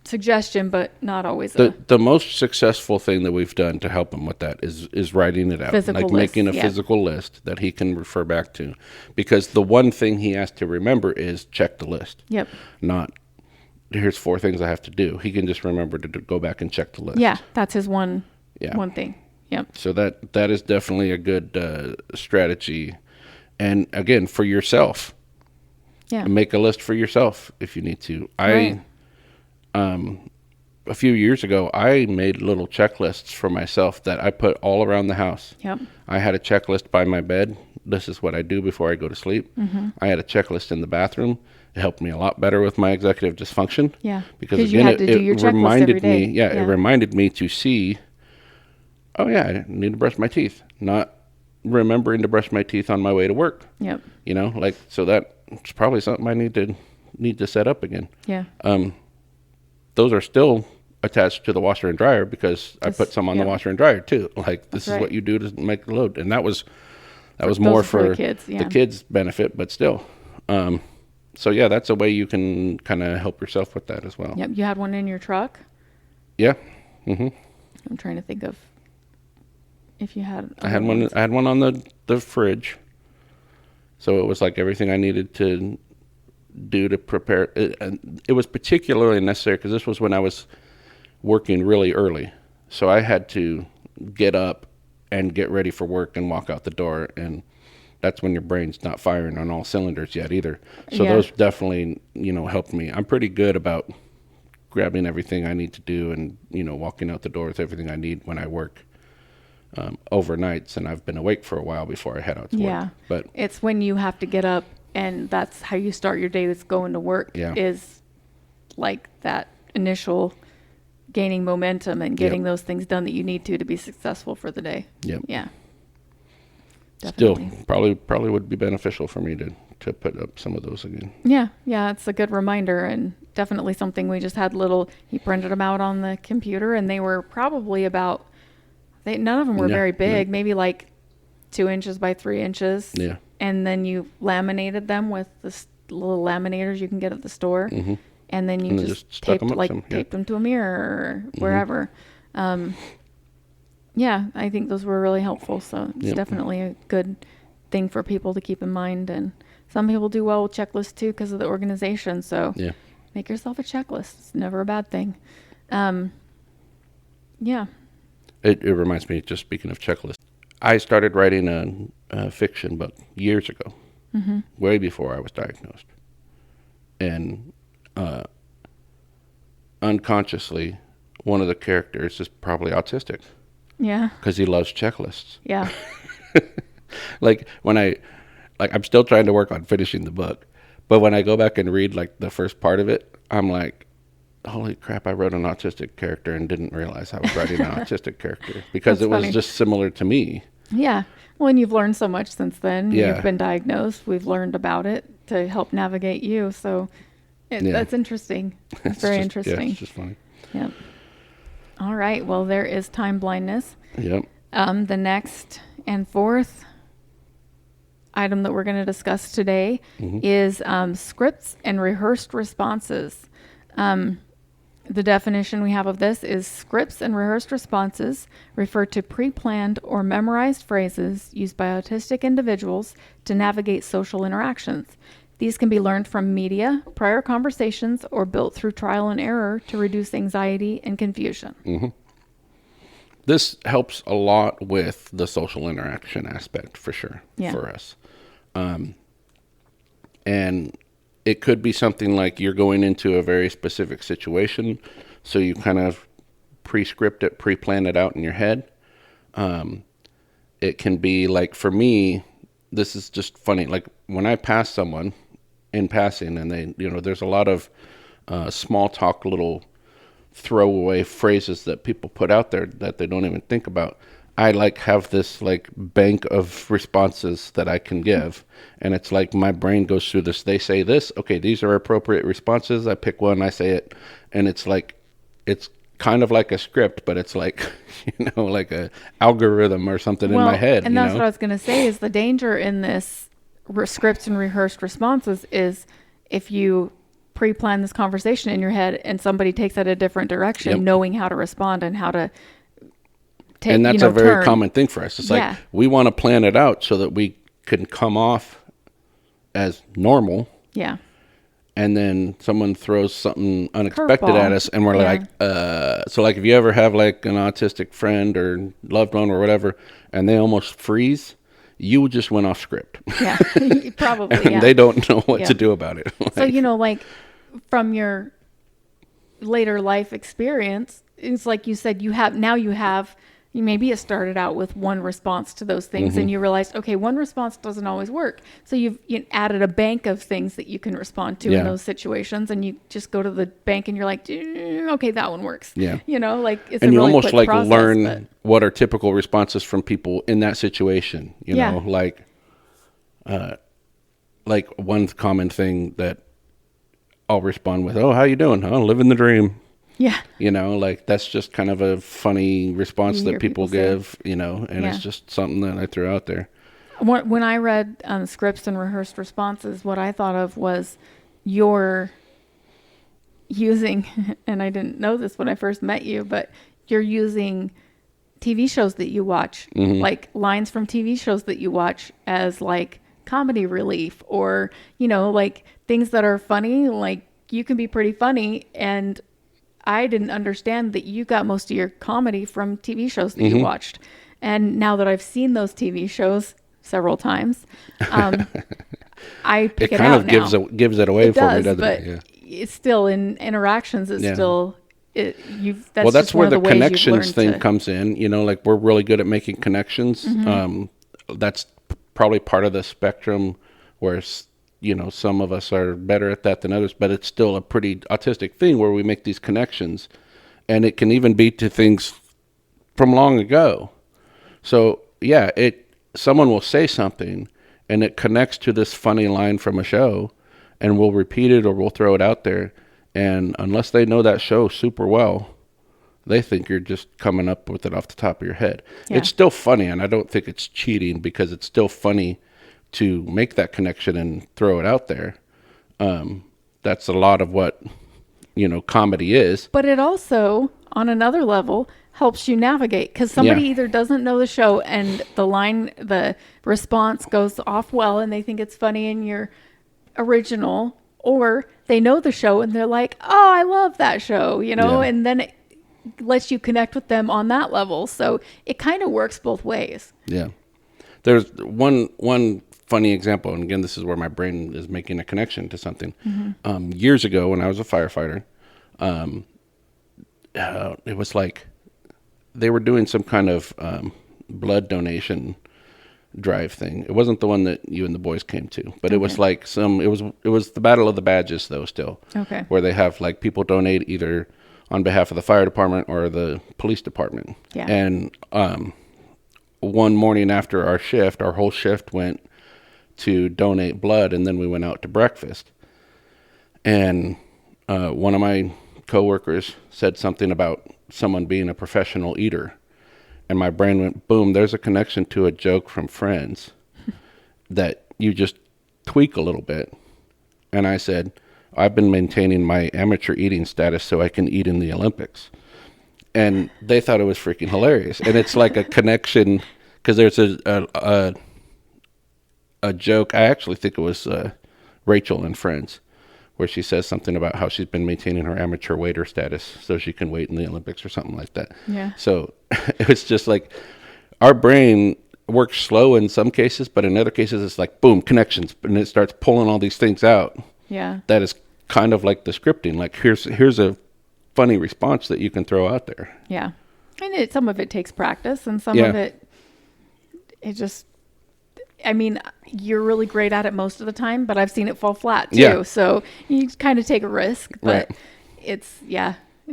suggestion, but not always. The most successful thing that we've done to help him with that is writing it out, Physical like list, making a yeah. physical list that he can refer back to, because the one thing he has to remember is check the list. Yep. Not here's 4 things I have to do. He can just remember to go back and check the list. Yeah, that's his one thing. Yep. So that is definitely a good strategy, and again, for yourself. Yeah. Make a list for yourself if you need to. Right. A few years ago, I made little checklists for myself that I put all around the house. Yep. I had a checklist by my bed. This is what I do before I go to sleep. I had a checklist in the bathroom. It helped me a lot better with my executive dysfunction. Yeah. Because you again, had to do your it checklist reminded every day. me. Yeah, it reminded me to see. Oh yeah, I need to brush my teeth. Not remembering to brush my teeth on my way to work. Yep. So that's probably something I need to set up again. Yeah. Those are still attached to the washer and dryer because I put some on the yep. washer and dryer too. Like this is right. what you do to make the load, and that was Those more are for for the kids, yeah. the kids' benefit, but still. So yeah, that's a way you can kind of help yourself with that as well. Yep. You had one in your truck? Yeah. Mm-hmm. I'm trying to think of if you had. I had one. I had one on the fridge. So it was like everything I needed to do to prepare. And it was particularly necessary because this was when I was working really early. So I had to get up and get ready for work and walk out the door. And that's when your brain's not firing on all cylinders yet either. So those definitely, helped me. I'm pretty good about grabbing everything I need to do and, walking out the door with everything I need when I work overnights, and I've been awake for a while before I head out to work. But it's when you have to get up, and that's how you start your day. That's going to work is like that initial gaining momentum and getting those things done that you need to be successful for the day. Yep. Yeah. Definitely. Still, probably would be beneficial for me to put up some of those again. Yeah, it's a good reminder, and definitely something we just had he printed them out on the computer, and they were probably none of them were very big, maybe like 2 inches by 3 inches. Yeah. And then you laminated them with the little laminators you can get at the store. Mm-hmm. And then you just taped them to a mirror or wherever. I think those were really helpful. So it's definitely a good thing for people to keep in mind. And some people do well with checklists too because of the organization. So make yourself a checklist. It's never a bad thing. It reminds me, just speaking of checklists, I started writing a fiction book years ago, way before I was diagnosed. And unconsciously, one of the characters is probably autistic. Yeah. Because he loves checklists. Yeah. I'm still trying to work on finishing the book, but when I go back and read like the first part of it, I'm like, holy crap, I wrote an autistic character and didn't realize I was writing an autistic character because it was just similar to me. Yeah. Well, and you've learned so much since then. Yeah. You've been diagnosed. We've learned about it. to help navigate you. So that's interesting. It's very interesting. Yeah, it's just funny. Yep. All right. Well, there is time blindness. Yep. The next and fourth item that we're going to discuss today is scripts and rehearsed responses. The definition we have of this is scripts and rehearsed responses refer to pre-planned or memorized phrases used by autistic individuals to navigate social interactions. These can be learned from media, prior conversations, or built through trial and error to reduce anxiety and confusion. This helps a lot with the social interaction aspect for sure for us. And it could be something like you're going into a very specific situation, so you kind of pre-script it, pre-plan it out in your head. It can be like, for me, this is just funny. Like when I pass someone in passing and they, there's a lot of small talk, little throwaway phrases that people put out there that they don't even think about. I have this bank of responses that I can give, and it's like my brain goes through this. They say this, okay, these are appropriate responses. I pick one, I say it, and it's kind of like a script, but it's like a algorithm or something in my head. And that's what I was going to say is the danger in this scripts and rehearsed responses is if you pre-plan this conversation in your head and somebody takes it a different direction, knowing how to respond and how to take, and that's a very common thing for us. It's like we want to plan it out so that we can come off as normal. Yeah. And then someone throws something unexpected at us, and we're like, so if you ever have an autistic friend or loved one or whatever, and they almost freeze, you just went off script. Yeah, probably. And they don't know what to do about it. So, from your later life experience, it's like you said, maybe it started out with one response to those things and you realized, okay, one response doesn't always work. So you added a bank of things that you can respond to in those situations, and you just go to the bank and you're like, okay, that one works. Yeah. It's and a you really almost quick process, learn what are typical responses from people in that situation. One common thing that I'll respond with, oh, how you doing? Oh, living the dream. Yeah. That's just kind of a funny response that people give, and it's just something that I threw out there. When I read scripts and rehearsed responses, what I thought of was you're using, and I didn't know this when I first met you, but you're using TV shows that you watch, like lines from TV shows that you watch as comedy relief, or, things that are funny, you can be pretty funny, and I didn't understand that you got most of your comedy from TV shows that you watched. And now that I've seen those TV shows several times, I pick it out now. It kind of gives it away for me, doesn't but it? Yeah. It's still in interactions. It's still, that's where the connections thing comes in. We're really good at making connections. That's probably part of the spectrum where some of us are better at that than others, but it's still a pretty autistic thing where we make these connections, and it can even be to things from long ago. So someone will say something and it connects to this funny line from a show, and we'll repeat it or we'll throw it out there. And unless they know that show super well, they think you're just coming up with it off the top of your head. Yeah. It's still funny, and I don't think it's cheating, because it's still funny to make that connection and throw it out there. That's a lot of what, comedy is. But it also, on another level, helps you navigate, because somebody either doesn't know the show and the response goes off well and they think it's funny and you're original, or they know the show and they're like, oh, I love that show, and then it lets you connect with them on that level. So it kind of works both ways. Yeah. There's one funny example, and again, this is where my brain is making a connection to something. Years ago, when I was a firefighter, it was they were doing some kind of blood donation drive thing. It wasn't the one that you and the boys came to, but it was it was the Battle of the Badges, though, still. Okay. Where they have people donate either on behalf of the fire department or the police department. Yeah. And one morning after our whole shift went to donate blood, and then we went out to breakfast. And one of my coworkers said something about someone being a professional eater. And my brain went, boom, there's a connection to a joke from Friends that you just tweak a little bit. And I said, I've been maintaining my amateur eating status so I can eat in the Olympics. And they thought it was freaking hilarious. And it's like a connection, because there's a joke, I actually think it was Rachel in Friends, where she says something about how she's been maintaining her amateur waiter status so she can wait in the Olympics or something like that. Yeah. So it's just like our brain works slow in some cases, but in other cases it's like, boom, connections. And it starts pulling all these things out. Yeah. That is kind of like the scripting. Like, here's a funny response that you can throw out there. Yeah. And some of it takes practice, and some of it just, I mean, you're really great at it most of the time, but I've seen it fall flat too. Yeah. So you kind of take a risk, but Right. it's,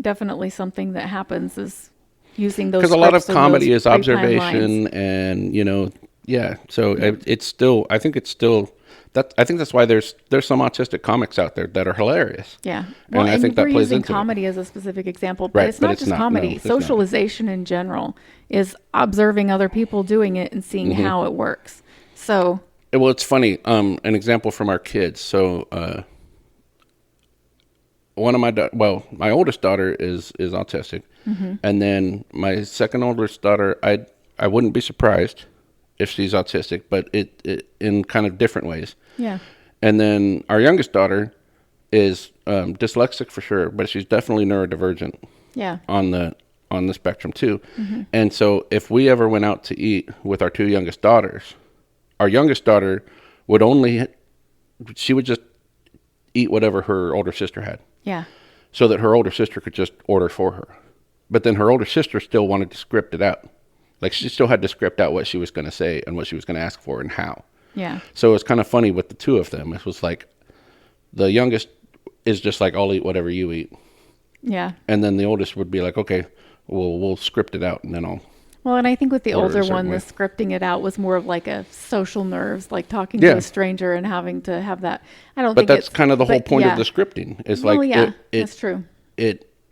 definitely something that happens is using those. Because a lot of scripts and comedy those is pre-planned observation, lines. and so it's still. I think it's still that. I think that's why there's some autistic comics out there that are hilarious. Yeah. And I think that we're plays using into it. comedy as a specific example, but Right, it's but not it's just not. comedy. No, it's not. Socialization in general is observing other people doing it and seeing how it works. So, Well, it's funny. An example from our kids. So, one of my oldest daughter is autistic, and then my second oldest daughter, I wouldn't be surprised if she's autistic, but it in kind of different ways. yeah. And then our youngest daughter is dyslexic for sure, but she's definitely neurodivergent Yeah. on the spectrum too. And so if we ever went out to eat with our two youngest daughters, our youngest daughter she would just eat whatever her older sister had, Yeah. so that her older sister could just order for her. But then her older sister still wanted to script it out. Like, she still had to script out what she was going to say and what she was going to ask for and how. Yeah. So it was kind of funny with the two of them. It was like the youngest is just like, I'll eat whatever you eat. Yeah. And then the oldest would be like, okay, we'll script it out, and then I'll. Well, and I think with the Order a older certain one, way. the scripting it out was more of like a social nerves, like talking Yeah. to a stranger and having to have that. I don't But think that's it's kind of the whole but point yeah. of the scripting. It's Well, like yeah, that's true.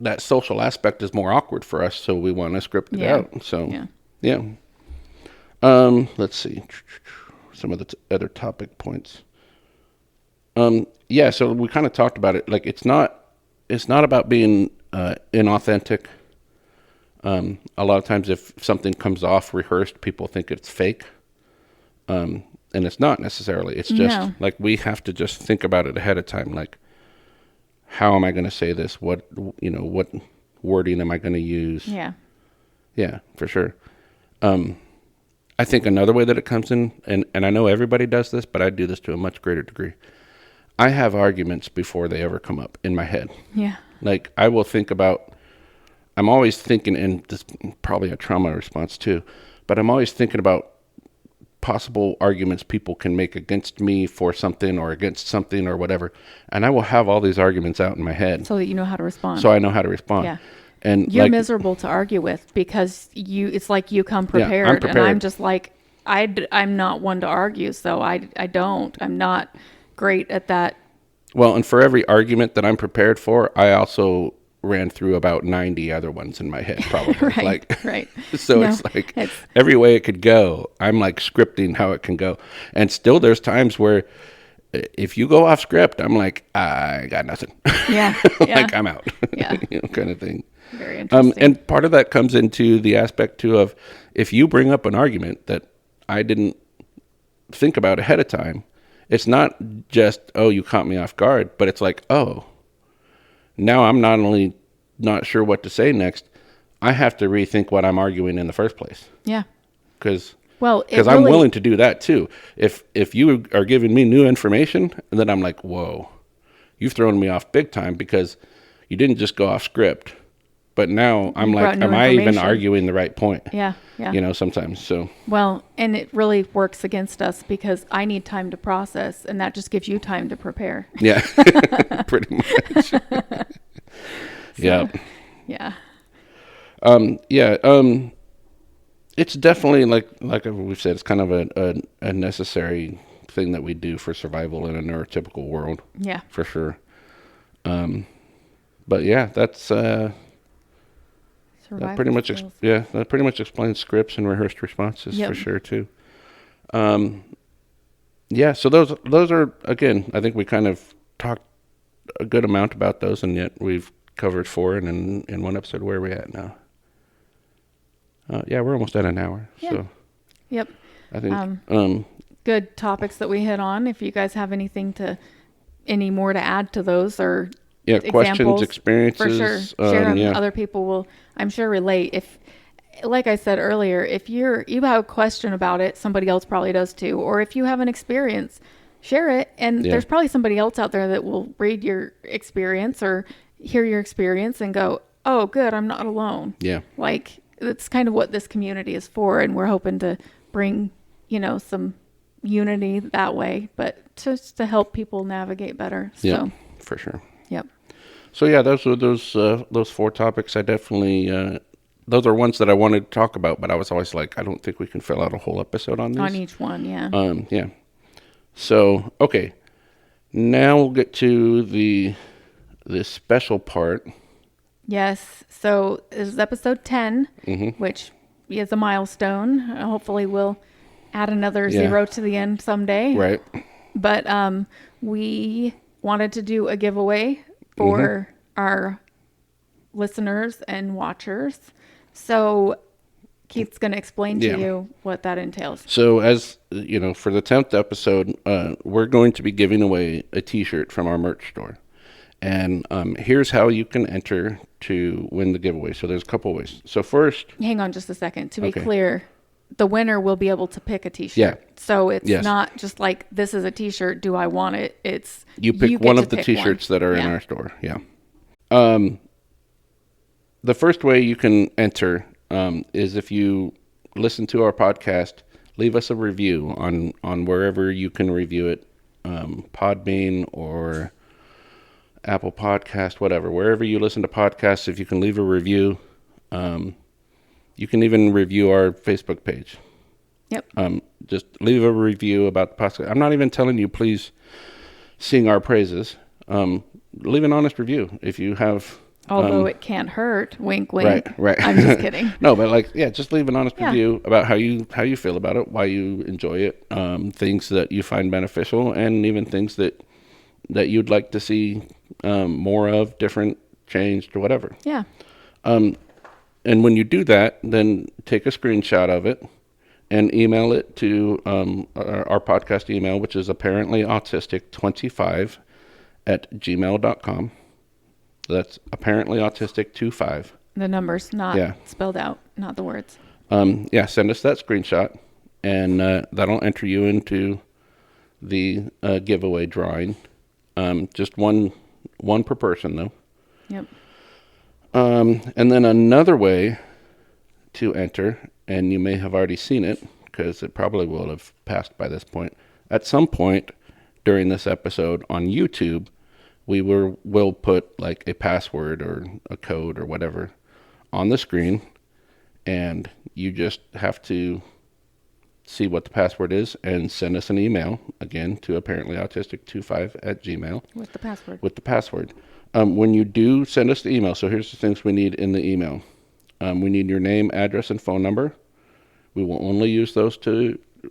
That social aspect is more awkward for us, so we want to script it Yeah. out. So Yeah. yeah. Let's see some of the other topic points. Yeah. So we kind of talked about it. Like, it's not about being inauthentic. A lot of times, if something comes off rehearsed, people think it's fake. And it's not necessarily. It's just No. like, we have to just think about it ahead of time. Like, how am I going to say this? What wording am I going to use? Yeah. Yeah, for sure. I think another way that it comes in, and I know everybody does this, but I do this to a much greater degree. I have arguments before they ever come up in my head. Yeah. Like, I'm always thinking, and this is probably a trauma response too, but I'm always thinking about possible arguments people can make against me for something or against something or whatever. And I will have all these arguments out in my head, So that you know how to respond. so I know how to respond. Yeah. And You're like, miserable to argue with because it's like you come prepared, and prepared. I'm just like, I'm not one to argue. So I'm not great at that. well, and for every argument that I'm prepared for, I also ran through about 90 other ones in my head, probably. Right. Like, Right. so No, it's like it's- every way it could go, I'm like scripting how it can go. And still there's times where if you go off script, I'm like, I got nothing. Yeah. Yeah. Like, I'm out. Yeah. Kind of thing. Very interesting. And part of that comes into the aspect too of, if you bring up an argument that I didn't think about ahead of time, it's not just, oh, you caught me off guard, but it's like, oh, now I'm not only not sure what to say next, I have to rethink what I'm arguing in the first place. Yeah. Because Well, I'm willing to do that too. If you are giving me new information, then I'm like, whoa, you've thrown me off big time, because you didn't just go off script. But now I'm You like, brought new am I even information. arguing the right point? Yeah. Yeah. Sometimes. So Well, and it really works against us because I need time to process, and that just gives you time to prepare. yeah, pretty much. Yeah. Yeah. It's definitely like we've said, it's kind of a necessary thing that we do for survival in a neurotypical world. Yeah. For sure. But yeah, that's that pretty much that pretty much explains scripts and rehearsed responses for sure too. Yeah, so those are, again, I think we kind of talked a good amount about those, and yet we've covered 4 in one episode. Where are we at now? Yeah, we're almost at an hour. Yeah. So yep. I think good topics that we hit on. If you guys have any more to add to those, or questions, experiences, for sure, share them. Other people will, I'm sure, relate. If, like I said earlier, if you have a question about it, somebody else probably does too. Or if you have an experience, share it. And there's probably somebody else out there that will read your experience or hear your experience and go, oh, good, I'm not alone. Yeah. Like, that's kind of what this community is for. And we're hoping to bring, some unity that way, but just to help people navigate better. So. Yeah, for sure. Yep. So yeah, those were those 4 topics. I definitely, those are ones that I wanted to talk about, but I was always like, I don't think we can fill out a whole episode on these. On each one, yeah. Yeah. So, okay. Now we'll get to the special part. Yes. So this is episode 10, which is a milestone. Hopefully we'll add another 0 to the end someday. Right. But we wanted to do a giveaway for our listeners and watchers. So Keith's going to explain to you what that entails. So as you know, for the 10th episode, we're going to be giving away a t-shirt from our merch store. And here's how you can enter to win the giveaway. So there's a couple ways. So first... Hang on just a second. To be clear, the winner will be able to pick a t-shirt. Yeah. So it's not just like, this is a t-shirt, do I want it? It's... You pick one of the t-shirts that are in our store. Yeah. The first way you can enter is if you listen to our podcast, leave us a review on wherever you can review it, Podbean or Apple Podcast, whatever. Wherever you listen to podcasts, if you can leave a review, you can even review our Facebook page. Yep. Just leave a review about the podcast. I'm not even telling you, please sing our praises. Leave an honest review if you have... Although it can't hurt, wink, wink. Right. I'm just kidding. No, but just leave an honest review about how you feel about it, why you enjoy it, things that you find beneficial, and even things that you'd like to see more of, different, changed, or whatever. Yeah. And when you do that, then take a screenshot of it and email it to our podcast email, which is apparentlyautistic25@gmail.com. That's apparentlyautistic25. The numbers, not spelled out, not the words. Send us that screenshot, and that'll enter you into the giveaway drawing. Just one per person, though. Yep. And then another way to enter, and you may have already seen it, because it probably will have passed by this point. At some point during this episode on YouTube, we'll put like a password or a code or whatever on the screen, and you just have to see what the password is and send us an email, again, to apparentlyautistic25@gmail. With the password. With the password. When you do send us the email, so here's the things we need in the email. We need your name, address, and phone number. We will only use those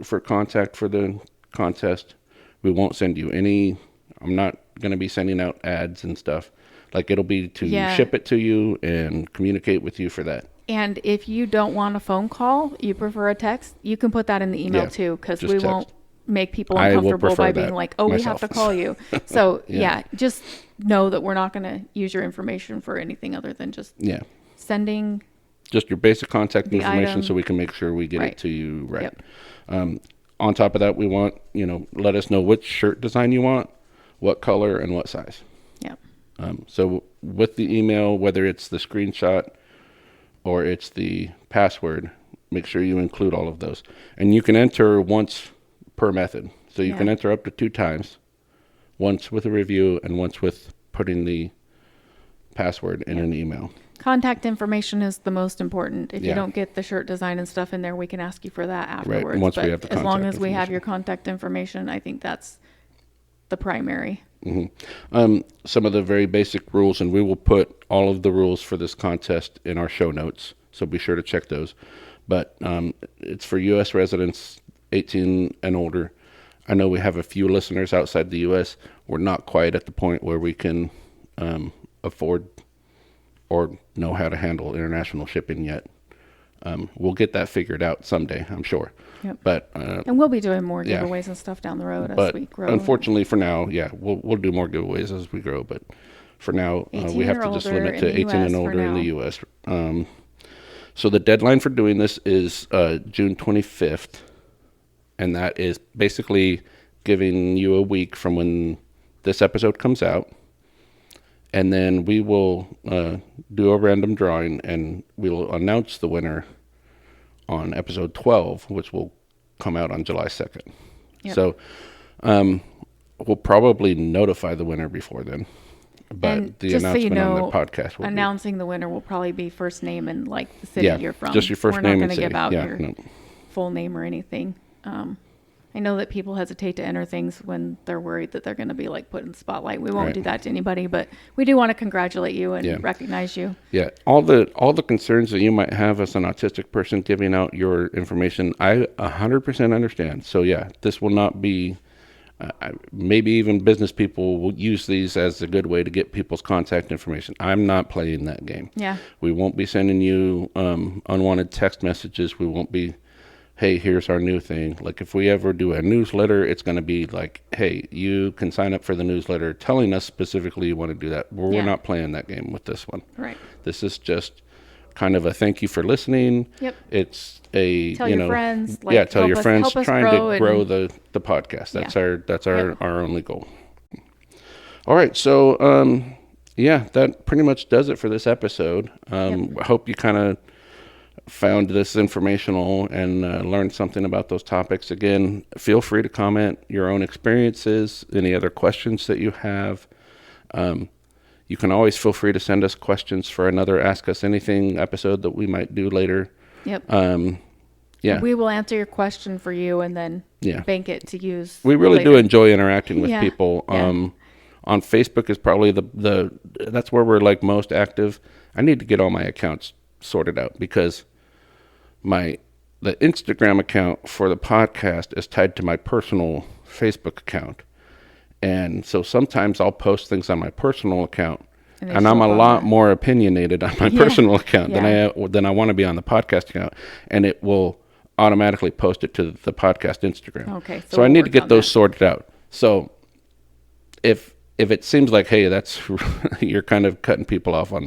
for contact for the contest. We won't send you any... I'm not going to be sending out ads and stuff. Like, it'll be to ship it to you and communicate with you for that. And if you don't want a phone call, you prefer a text, you can put that in the email too, because we won't make people uncomfortable by being like, oh, we have to call you. So just know that we're not going to use your information for anything other than just sending just your basic contact information item, so we can make sure we get it to you right. Yep. On top of that, we want, let us know which shirt design you want, what color, and what size. Yep. So with the email, whether it's the screenshot or it's the password, make sure you include all of those. And you can enter once per method. So you can enter up to 2 times, once with a review and once with putting the password in an email. Contact information is the most important. If Yeah. you don't get the shirt design and stuff in there, we can ask you for that afterwards. Once we but have the as long contact as we have information. your contact information, I think that's the primary. Some of the very basic rules, and we will put all of the rules for this contest in our show notes, so be sure to check those. But it's for U.S. residents 18 and older. I know we have a few listeners outside the U.S. We're not quite at the point where we can afford or know how to handle international shipping yet. We'll get that figured out someday, I'm sure. Yep. But And we'll be doing more yeah. giveaways and stuff down the road as but we grow. unfortunately for now, we'll do more giveaways as we grow. But for now, 18 we have or to just older limit in to the 18 and US for older in the now. U.S. So the deadline for doing this is June 25th, and that is basically giving you a week from when this episode comes out. And then we will do a random drawing, and we will announce the winner on episode 12, which will come out on July 2nd. Yep. So we'll probably notify the winner before then. But And the just so announcement you know, on the podcast will announcing the winner will probably be first name and like the city Yeah, you're from. just your first We're name not and going to give city. out Yeah, your no. full name or anything. I know that people hesitate to enter things when they're worried that they're going to be like put in the spotlight. We won't Right. do that to anybody, but we do want to congratulate you and Yeah. recognize you. Yeah, all the concerns that you might have as an autistic person giving out your information, I 100% understand. So yeah, this will not be. Maybe even business people will use these as a good way to get people's contact information. I'm not playing that game. Yeah. We won't be sending you unwanted text messages. We won't be, hey, here's our new thing. Like if we ever do a newsletter, it's going to be like, hey, you can sign up for the newsletter telling us specifically you want to do that. We're Yeah. not playing that game with this one. Right. This is just kind of a thank you for listening. Yep. It's a Tell you your know, friends, yeah, like, tell help your us- friends help us trying grow to and- grow the podcast. That's Yeah. our only goal. All right, so that pretty much does it for this episode. I hope you kind of found this informational and learned something about those topics. Again, feel free to comment your own experiences, any other questions that you have. You can always feel free to send us questions for another Ask Us Anything episode that we might do later. Yep. Yeah, We will answer your question for you and then Yeah. bank it to use. we really later. do enjoy interacting with Yeah. people. Yeah. On Facebook is probably the that's where we're like most active. I need to get all my accounts sorted out because the Instagram account for the podcast is tied to my personal Facebook account. And so sometimes I'll post things on my personal account, And they and show I'm a up on lot the- more opinionated on my Yeah. personal account Yeah. than I want to be on the podcast account, and it will automatically post it to the podcast Instagram. Okay, So I we'll need to work get on those that. sorted out. So if it seems like, hey, that's you're kind of cutting people off on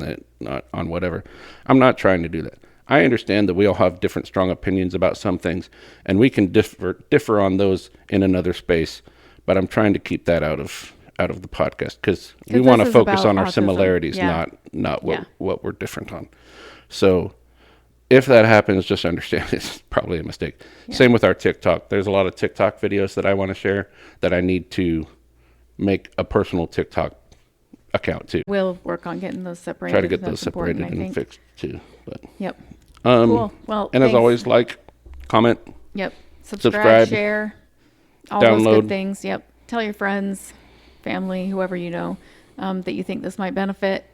whatever, I'm not trying to do that. I understand that we all have different strong opinions about some things, and we can differ on those in another space. But I'm trying to keep that out of the podcast because we 'Cause want to this is focus about on our autism. similarities, Yeah. not Yeah. what we're different on. So if that happens, just understand it's probably a mistake. Yeah. Same with our TikTok. There's a lot of TikTok videos that I want to share that I need to make a personal TikTok account too. We'll work on getting those separated. Try to get That's those separated important, I and think. fixed too. But Yep. um, Cool. Well, and as thanks. always, like, comment, Yep. Subscribe, Subscribe, share, all those download. good things. Yep. Tell your friends, family, whoever you know, that you think this might benefit.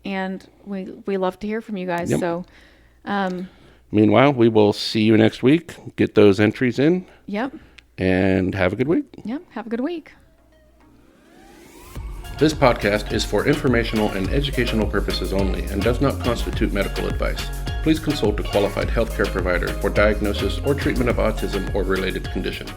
And we love to hear from you guys. Yep. So, Meanwhile, we will see you next week. Get those entries in yep. and have a good week. Yep. Have a good week. This podcast is for informational and educational purposes only and does not constitute medical advice. Please consult a qualified healthcare provider for diagnosis or treatment of autism or related condition.